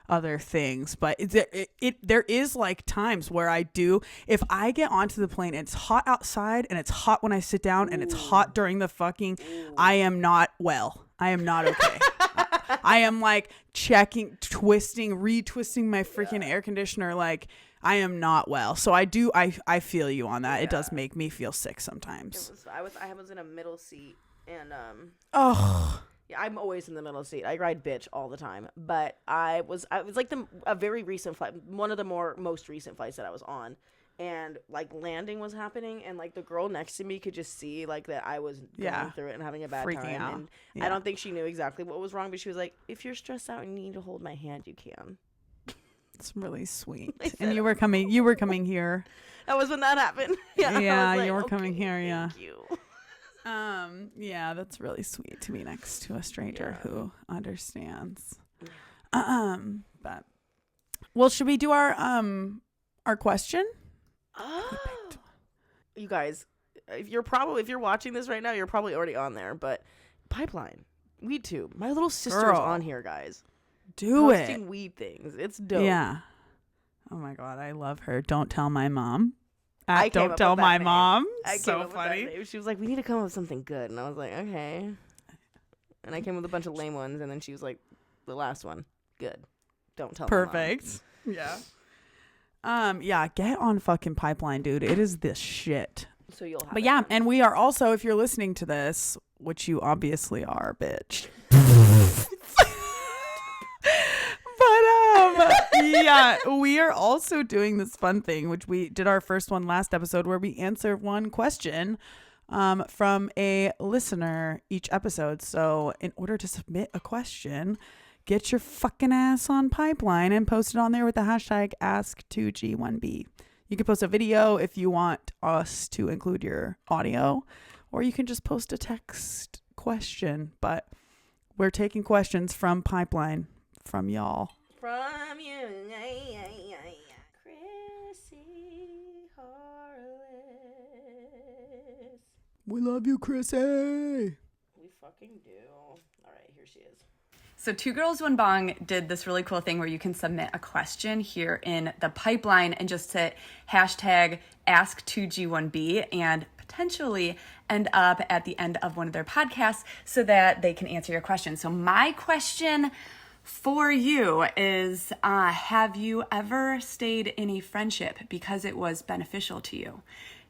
other things, but there is like times where I do, if I get onto the plane and it's hot outside and it's hot when I sit down and it's hot during the fucking, I am not well. I am not okay. I am like retwisting my freaking air conditioner. Like I am not well. So I feel you on that. Yeah. It does make me feel sick sometimes. I was in a middle seat and yeah, I'm always in the middle seat. I ride bitch all the time. But I was like a very recent flight, one of the most recent flights that I was on. And like landing was happening and like the girl next to me could just see like that I was going through it and having a bad freaking time. Out. And I don't think she knew exactly what was wrong, but she was like, if you're stressed out and you need to hold my hand, you can. It's really sweet. And you were coming here. That was when that happened. Yeah, like, you were coming here. Yeah. Thank you. Yeah, that's really sweet to be next to a stranger who understands. But well, should we do our question? Oh, you guys, if you're watching this right now, you're probably already on there. But Pipeline, WeedTube, my little sister's on here, guys. Posting weed things. It's dope. Yeah. Oh my god, I love her. Don't tell my mom. Don't tell my mom. So funny. She was like, we need to come up with something good. And I was like, okay. And I came with a bunch of lame ones. And then she was like, the last one. Good. Don't tell Perfect. my mom. Yeah. Yeah, get on fucking Pipeline, dude. It is this shit. So you'll have But yeah, and we are also, if you're listening to this, which you obviously are, bitch. Yeah, we are also doing this fun thing, which we did our first one last episode, where we answer one question from a listener each episode. So in order to submit a question, get your fucking ass on Pipeline and post it on there with the hashtag Ask2G1B. You can post a video if you want us to include your audio, or you can just post a text question. But we're taking questions from Pipeline, from y'all. From you, Chrissy Harless. We love you, Chrissy. We fucking do. All right, here she is. So 2 Girls, 1 Bong did this really cool thing where you can submit a question here in the Pipeline and just hit hashtag Ask2G1B and potentially end up at the end of one of their podcasts so that they can answer your question. So my question for you is, have you ever stayed in a friendship because it was beneficial to you?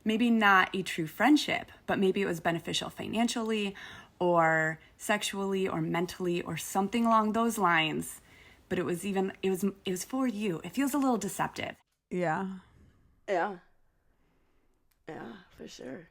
Maybe not a true friendship, but maybe it was beneficial financially or sexually or mentally or something along those lines. But it was for you. It feels a little deceptive. Yeah. Yeah. Yeah, for sure.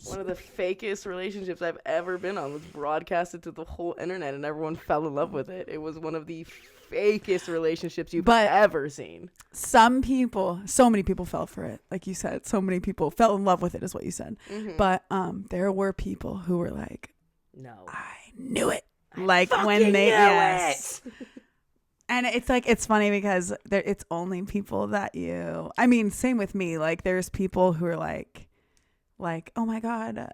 One of the fakest relationships I've ever been on was broadcasted to the whole internet and everyone fell in love with it. It was one of the fakest relationships you've ever seen. So many people fell for it. Like you said, so many people fell in love with it is what you said. Mm-hmm. But there were people who were like, no, I knew it. Like when they, yes. And it's like, it's funny because it's only people that same with me. Like there's people who are like, oh my god,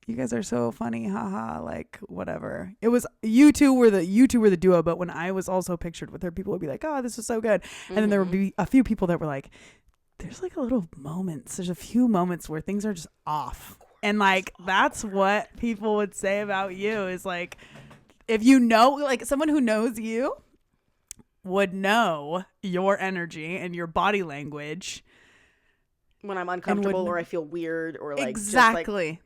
you guys are so funny, haha, like whatever. It was you two were the duo, but when I was also pictured with her, people would be like, oh, this is so good. And then there would be a few people that were like, there's like there's a few moments where things are just off, and like that's what people would say about you is like, if you know, like someone who knows you would know your energy and your body language. when I'm uncomfortable or I feel weird or like exactly. Just like,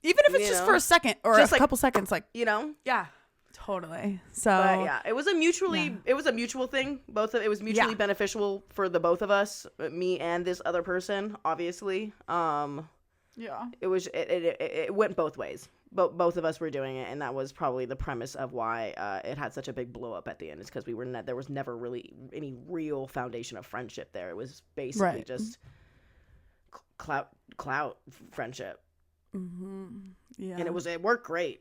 even if it's just for a second or just a couple seconds, like yeah, totally. So but yeah, it was a mutual thing. It was mutually beneficial for the both of us, me and this other person, obviously. It went both ways. Both of us were doing it, and that was probably the premise of why it had such a big blow up at the end. Is because there was never really any real foundation of friendship there. It was basically just clout friendship. Mm-hmm. Yeah, and it worked great.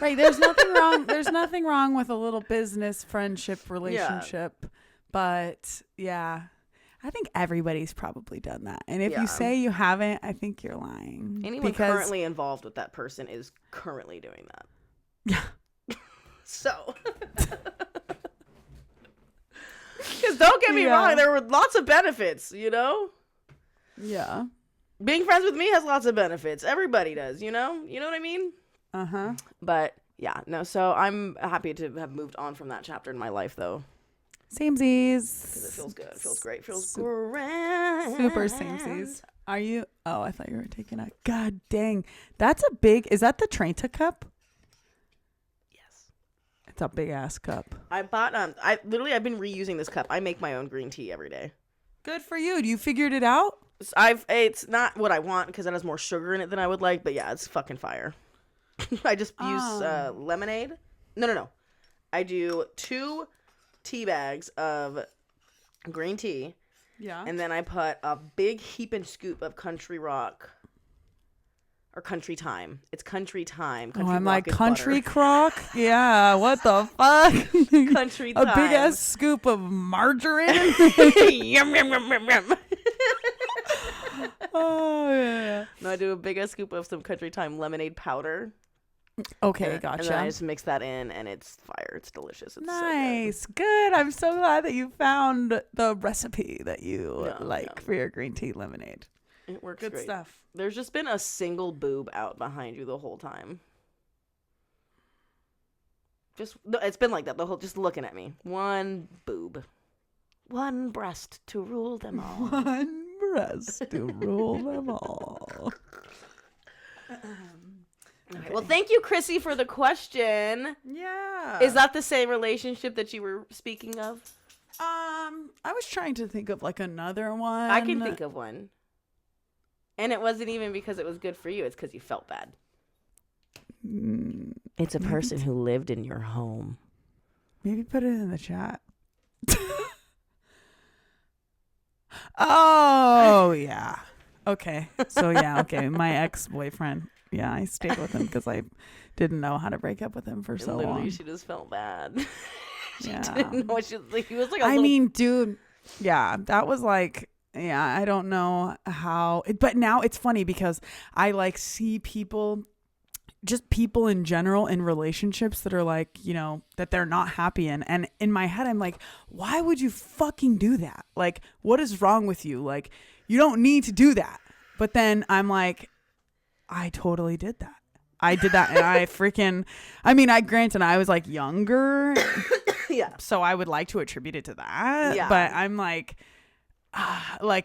Right, there's nothing wrong. There's nothing wrong with a little business friendship relationship, but yeah. I think everybody's probably done that. And if you say you haven't, I think you're lying. Anyone currently involved with that person is currently doing that. Yeah. So. Because don't get me wrong, there were lots of benefits, Yeah. Being friends with me has lots of benefits. Everybody does, You know what I mean? Uh-huh. But, yeah, no, so I'm happy to have moved on from that chapter in my life, though. Samesies. Because it feels good. It feels great. It feels great. Super samesies. Are you? Oh, I thought you were taking a. God dang. That's a big. Is that the Trenta cup? Yes. It's a big ass cup. I bought. I've been reusing this cup. I make my own green tea every day. Good for you. You figured it out? It's not what I want because it has more sugar in it than I would like. But yeah, it's fucking fire. I just use lemonade. No. I do 2 tea bags of green tea, and then I put a big heap and scoop of country rock or country thyme. It's country thyme. I'm like country crock. Yeah, what the fuck? Country thyme. A big ass scoop of margarine. Yum yum yum yum yum. Oh yeah. No, I do a big ass scoop of some country thyme lemonade powder. Okay, gotcha. And then I just mix that in, and it's fire. It's delicious. It's nice. So good. I'm so glad that you found the recipe that you for your green tea lemonade. It works good great. Stuff. There's just been a single boob out behind you the whole time. It's been like that the whole. Just looking at me. One boob, one breast to rule them all. One breast to rule them all. Okay. Well, thank you, Chrissy, for the question. Yeah. Is that the same relationship that you were speaking of? I was trying to think of like another one. I can think of one. And it wasn't even because it was good for you. It's because you felt bad. It's a person who lived in your home. Maybe put it in the chat. Oh, yeah. Okay. So, yeah. Okay. My ex-boyfriend. Yeah, I stayed with him because I didn't know how to break up with him for so long. She just felt bad. She yeah. didn't know what she was like. He was like mean, dude, yeah, that was like, yeah, I don't know how. But now it's funny because I like see people, just people in general in relationships that are like, that they're not happy in. And in my head, I'm like, why would you fucking do that? Like, what is wrong with you? Like, you don't need to do that. But then I'm like, I totally did that. I did that. And granted, I was like younger. Yeah. So I would like to attribute it to that. Yeah. But I'm like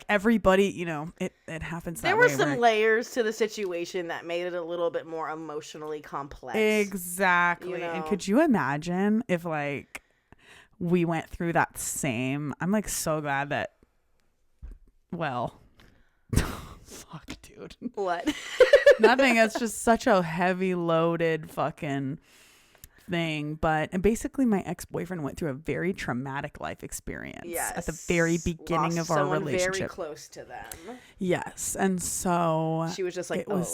everybody, it happens that way. There were some layers to the situation that made it a little bit more emotionally complex. Exactly. And could you imagine if like we went through that same, I'm like so glad that, well, fuck, dude. What? Nothing. It's just such a heavy loaded fucking thing. And basically my ex-boyfriend went through a very traumatic life experience at the very beginning of our relationship. Very close to them. Yes. And so she was just like, fuck.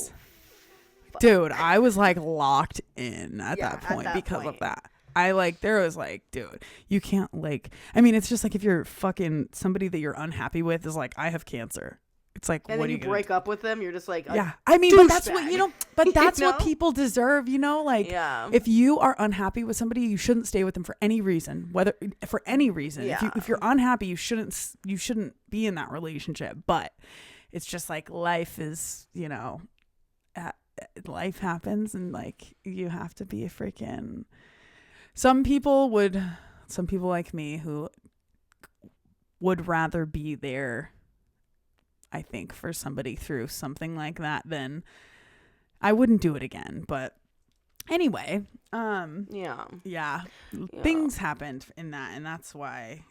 Dude, I was like locked in at that point because of that. There was like, dude, you can't it's just like if you're fucking somebody that you're unhappy with is like, I have cancer. It's like, and what then do you break up with them? You're just like, yeah. But that's what But that's what people deserve. If you are unhappy with somebody, you shouldn't stay with them for any reason. Whether for any reason, if you're unhappy, you shouldn't be in that relationship. But it's just like life is, life happens, and like you have to be a freaking. Some people like me who would rather be there I think, for somebody through something like that, then I wouldn't do it again. But anyway, yeah, things happened in that, and that's why,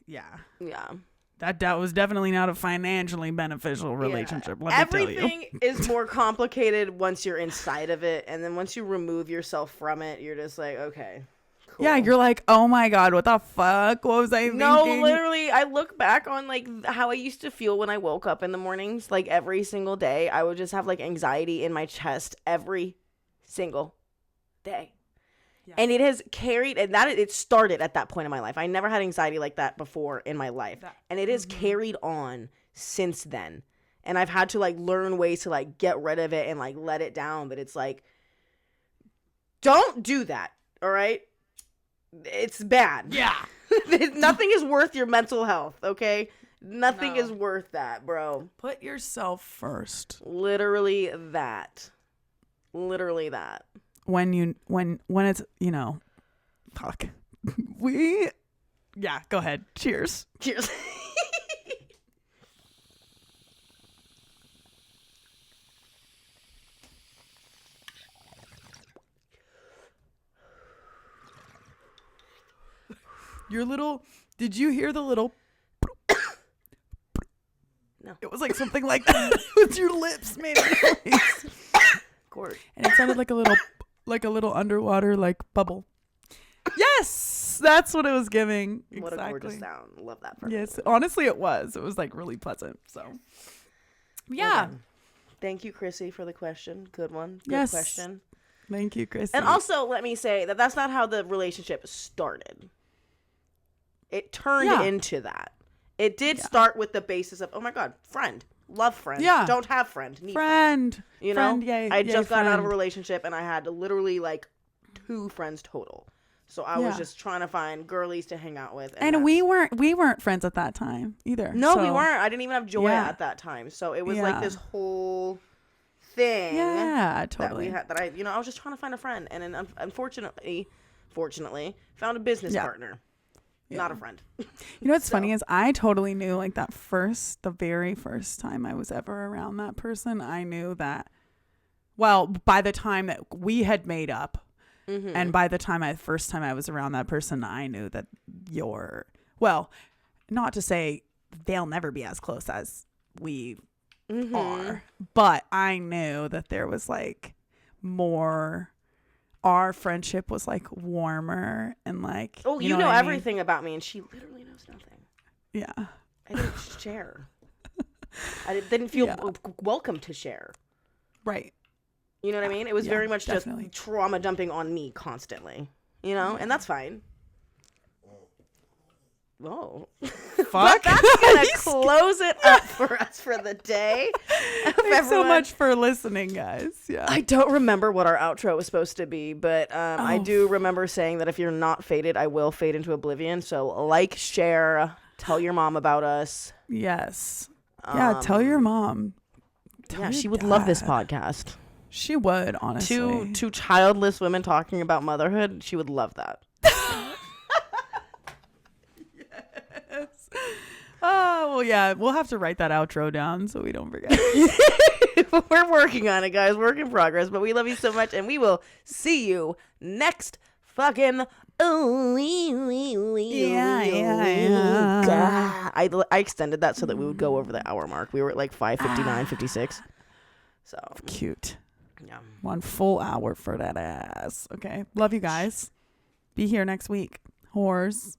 that was definitely not a financially beneficial relationship. Let me tell you. Everything is more complicated once you're inside of it, and then once you remove yourself from it, you're just like, okay. Cool. Yeah, you're like, oh my God, what the fuck? What was I thinking? No, literally, I look back on like how I used to feel when I woke up in the mornings, like every single day. I would just have like anxiety in my chest every single day. Yeah. And it has carried, and that it started at that point in my life. I never had anxiety like that before in my life. And it has carried on since then. And I've had to like learn ways to like get rid of it and like let it down. But it's like, don't do that. All right. It's bad. Yeah. Nothing is worth your mental health, okay? Nothing is worth that, bro. Put yourself first. Literally that. When it's, fuck. Go ahead. Cheers. Did you hear the little? No. It was like something like that with your lips made a noise. And it sounded like a little underwater like bubble. Yes, that's what it was giving. What a gorgeous sound. Love that. Yes, honestly, it was. It was like really pleasant. So, yeah. Okay. Thank you, Chrissy, for the question. Good one. Good question. Thank you, Chrissy. And also, let me say that that's not how the relationship started. It turned into that. It did start with the basis of, oh my God, friend. Love friend. Yeah. Don't have friend. Need friend. You know? I just got out of a relationship and I had literally like 2 friends total. So I was just trying to find girlies to hang out with. And we weren't friends at that time either. No, we weren't. I didn't even have Joya at that time. So it was like this whole thing. Yeah, totally. That I was just trying to find a friend. And then fortunately, found a business partner. Yeah. Not a friend. You know what's funny is I totally knew like the very first time I was ever around that person, I knew that, well, by the time that we had made up and by the first time I was around that person, I knew that not to say they'll never be as close as we are, but I knew that there was like more. Our friendship was like warmer and like, you know everything about me, and she literally knows nothing. Yeah. I didn't share. I didn't feel welcome to share. Right. You know what I mean? It was very much definitely. Just trauma dumping on me constantly, and that's fine. Whoa. Fuck. But that's going to close it up for us for the day. Thanks so much for listening, guys. Yeah. I don't remember what our outro was supposed to be, but I do remember saying that if you're not faded, I will fade into oblivion. So like, share, tell your mom about us. Yes. Yeah, tell your mom. She would love this podcast. She would, honestly. Two childless women talking about motherhood. She would love that. Oh, well, yeah, we'll have to write that outro down so we don't forget. We're working on it, guys. Work in progress. But we love you so much, and we will see you next fucking I extended that so that we would go over the hour mark. We were at like 5:59, 56. So cute. Yeah. 1 full hour for that ass. Okay. Love you guys. Be here next week. Whores.